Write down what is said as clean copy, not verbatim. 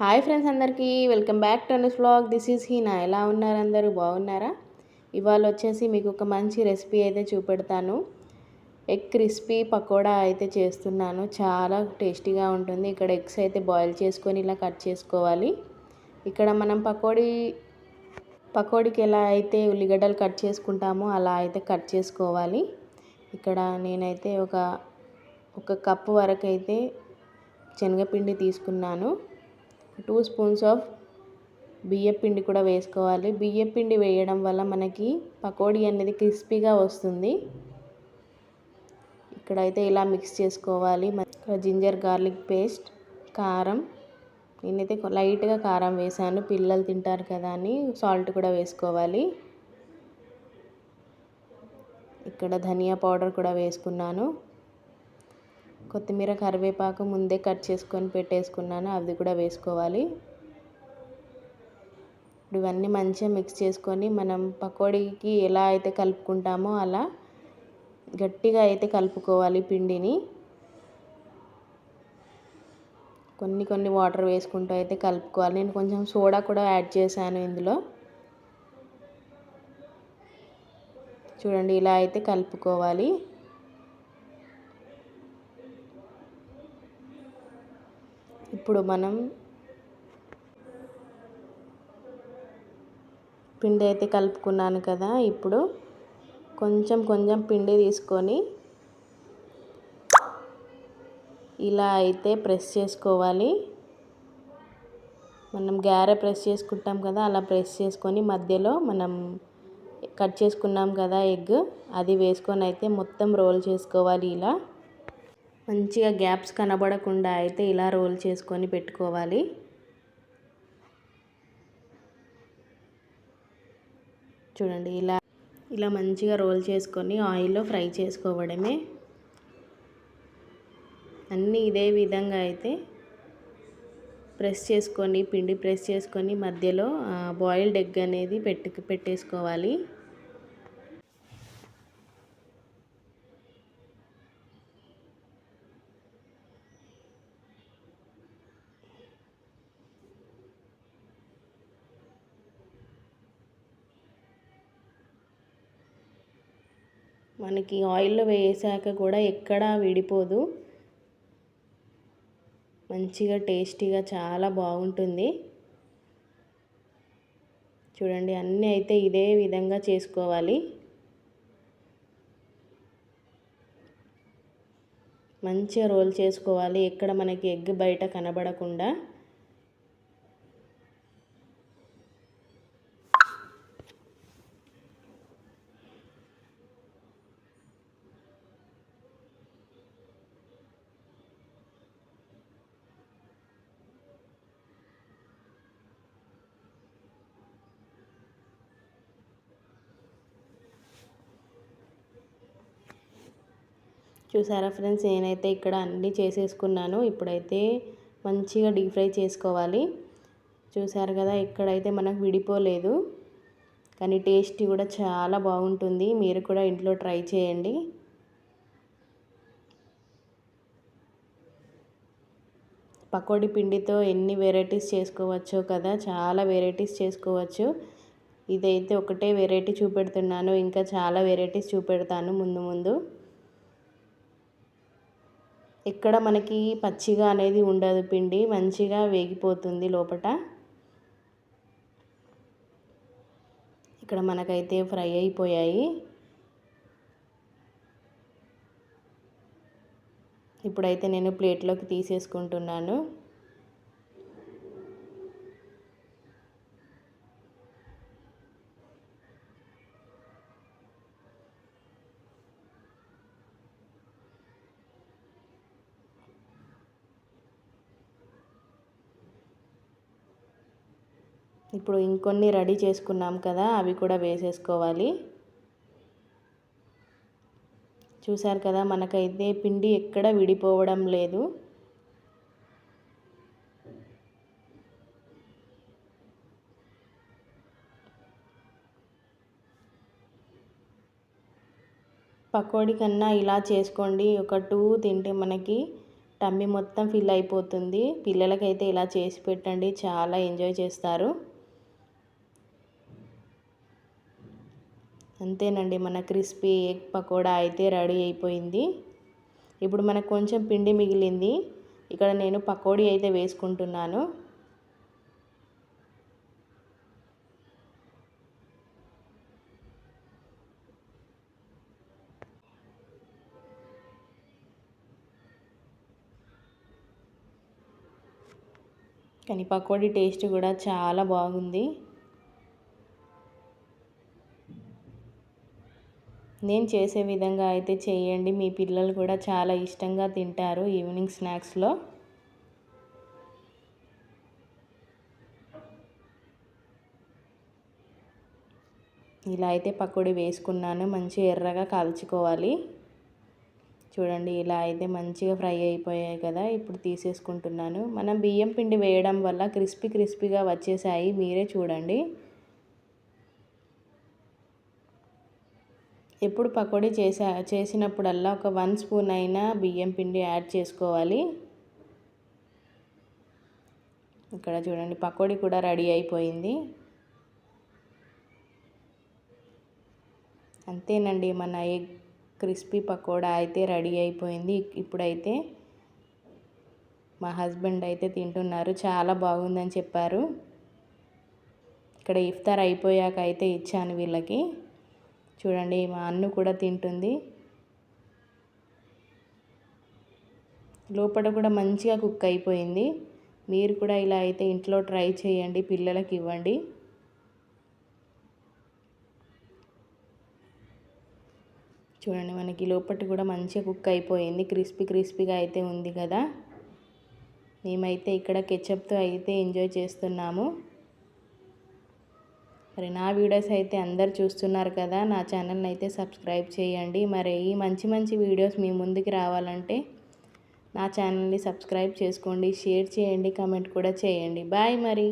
Hi friends, అందరికీ welcome back to Anas vlog. This is Heena. ఎలా ఉన్నారు? అందరూ బాగున్నారా? ఇవాళ వచ్చేసి మీకు ఒక మంచి రెసిపీ అయితే చూపెడతాను. ఎగ్ క్రిస్పీ పకోడా అయితే చేస్తున్నాను. చాలా టేస్టీగా ఉంటుంది. ఇక్కడ ఎగ్స్ అయితే బాయిల్ చేసుకొని ఇలా కట్ చేసుకోవాలి. ఇక్కడ మనం పకోడీకి ఎలా అయితే ఉల్లిగడ్డలు కట్ చేసుకుంటామో అలా అయితే కట్ చేసుకోవాలి. ఇక్కడ నేనైతే ఒక కప్పు వరకు అయితే శనగపిండి తీసుకున్నాను. 2 స్పూన్స్ ఆఫ్ బియ్యపిండి కూడా వేసుకోవాలి. బియ్యపిండి వేయడం వల్ల మనకి పకోడీ అనేది క్రిస్పీగా వస్తుంది. ఇక్కడైతే ఇలా మిక్స్ చేసుకోవాలి. జింజర్ గార్లిక్ పేస్ట్, కారం, నేనైతే లైట్గా కారం వేసాను, పిల్లలు తింటారు కదా అని. సాల్ట్ కూడా వేసుకోవాలి. ఇక్కడ ధనియా పౌడర్ కూడా వేసుకున్నాను. కొత్తిమీర, కరివేపాకు ముందే కట్ చేసుకొని పెట్టేసుకున్నాను, అది కూడా వేసుకోవాలి. ఇప్పుడు ఇవన్నీ మంచిగా మిక్స్ చేసుకొని మనం పకోడీకి ఎలా అయితే కలుపుకుంటామో అలా గట్టిగా అయితే కలుపుకోవాలి పిండిని. కొన్ని వాటర్ వేసుకుంటూ అయితే కలుపుకోవాలి. నేను కొంచెం సోడా కూడా యాడ్ చేశాను ఇందులో. చూడండి, ఇలా అయితే కలుపుకోవాలి. ఇప్పుడు మనం పిండి అయితే కలుపుకున్నాను కదా. ఇప్పుడు కొంచెం పిండి తీసుకొని ఇలా అయితే ప్రెస్ చేసుకోవాలి. మనం గారె ప్రెస్ చేసుకుంటాం కదా, అలా ప్రెస్ చేసుకొని మధ్యలో మనం కట్ చేసుకున్నాం కదా ఎగ్, అది వేసుకొని అయితే మొత్తం రోల్ చేసుకోవాలి. ఇలా మంచిగా గ్యాప్స్ కనబడకుండా అయితే ఇలా రోల్ చేసుకొని పెట్టుకోవాలి. చూడండి, ఇలా మంచిగా రోల్ చేసుకొని ఆయిల్లో ఫ్రై చేసుకోవడమే. అన్నీ ఇదే విధంగా అయితే పిండి ప్రెస్ చేసుకొని మధ్యలో బాయిల్డ్ ఎగ్ అనేది పెట్టేసుకోవాలి. మనకి ఆయిల్లో వేసాక కూడా ఎక్కడా విడిపోదు. మంచిగా టేస్టీగా చాలా బాగుంటుంది. చూడండి, అన్నీ అయితే ఇదే విధంగా చేసుకోవాలి. మంచిగా రోల్ చేసుకోవాలి, ఎక్కడ మనకి ఎగ్ బయట కనబడకుండా. చూసారా ఫ్రెండ్స్, నేనైతే ఇక్కడ అన్నీ చేసేసుకున్నాను. ఇప్పుడైతే మంచిగా డీప్ ఫ్రై చేసుకోవాలి. చూసారు కదా, ఇక్కడైతే మనకు విడిపోలేదు, కానీ టేస్ట్ కూడా చాలా బాగుంటుంది. మీరు కూడా ఇంట్లో ట్రై చేయండి. పకోడీ పిండితో ఎన్ని వెరైటీస్ చేసుకోవచ్చో కదా, చాలా వెరైటీస్ చేసుకోవచ్చు. ఇదైతే ఒకటే వెరైటీ చూపెడుతున్నాను, ఇంకా చాలా వెరైటీస్ చూపెడతాను ముందు. ఎక్కడ మనకి పచ్చిగా అనేది ఉండదు, పిండి మంచిగా వేగిపోతుంది లోపట. ఇక్కడ మనకైతే ఫ్రై అయిపోయాయి. ఇప్పుడైతే నేను ప్లేట్లోకి తీసేసుకుంటున్నాను. ఇప్పుడు ఇంకొన్ని రెడీ చేసుకున్నాం కదా, అవి కూడా వేసేసుకోవాలి. చూసారు కదా, మనకైతే పిండి ఎక్కడ విడిపోవడం లేదు. పకోడీ కన్నా ఇలా చేసుకోండి. ఒక 2 తింటే మనకి టమ్మీ మొత్తం ఫిల్ అయిపోతుంది. పిల్లలకైతే ఇలా చేసి పెట్టండి, చాలా ఎంజాయ్ చేస్తారు. అంతేనండి, మన క్రిస్పీ ఎగ్ పకోడా అయితే రెడీ అయిపోయింది. ఇప్పుడు మనకు కొంచెం పిండి మిగిలింది. ఇక్కడ నేను పకోడీ అయితే వేసుకుంటున్నాను. కానీ పకోడీ టేస్ట్ కూడా చాలా బాగుంది. నేను చేసే విధంగా అయితే చేయండి, మీ పిల్లలు కూడా చాలా ఇష్టంగా తింటారు ఈవినింగ్ స్నాక్స్లో. ఇలా అయితే పకోడీ వేసుకున్నాను. మంచిగా ఎర్రగా కాల్చుకోవాలి. చూడండి, ఇలా అయితే మంచిగా ఫ్రై అయిపోయాయి కదా. ఇప్పుడు తీసేసుకుంటున్నాను. మనం బియ్యం పిండి వేయడం వల్ల క్రిస్పీగా వచ్చేసాయి, మీరే చూడండి. ఎప్పుడు పకోడీ చేసినప్పుడల్లా ఒక 1 స్పూన్ అయినా బియ్యం పిండి యాడ్ చేసుకోవాలి. ఇక్కడ చూడండి, పకోడీ కూడా రెడీ అయిపోయింది. అంతేనండి, మన ఎగ్ క్రిస్పీ పకోడా అయితే రెడీ అయిపోయింది. ఇప్పుడైతే మా హస్బెండ్ అయితే తింటున్నారు, చాలా బాగుందని చెప్పారు. ఇక్కడ ఇఫ్తార్ అయిపోయాక అయితే ఇచ్చాను వీళ్ళకి. చూడండి, మా అన్ను కూడా తింటుంది. లోపల కూడా మంచిగా కుక్ అయిపోయింది. మీరు కూడా ఇలా అయితే ఇంట్లో ట్రై చేయండి, పిల్లలకి ఇవ్వండి. చూడండి, మనకి లోపల కూడా మంచిగా కుక్ అయిపోయింది, క్రిస్పీగా అయితే ఉంది కదా. మేమైతే ఇక్కడ కెచప్తో అయితే ఎంజాయ్ చేస్తున్నాము. మరి నా వీడియోస్ అయితే అందరు చూస్తున్నారు కదా, నా ఛానల్ని అయితే సబ్స్క్రైబ్ చేయండి. మరి ఈ మంచి వీడియోస్ మీ ముందుకు రావాలంటే నా ఛానల్ని సబ్స్క్రైబ్ చేసుకోండి, షేర్ చేయండి, కామెంట్ కూడా చేయండి. బాయ్ మరి.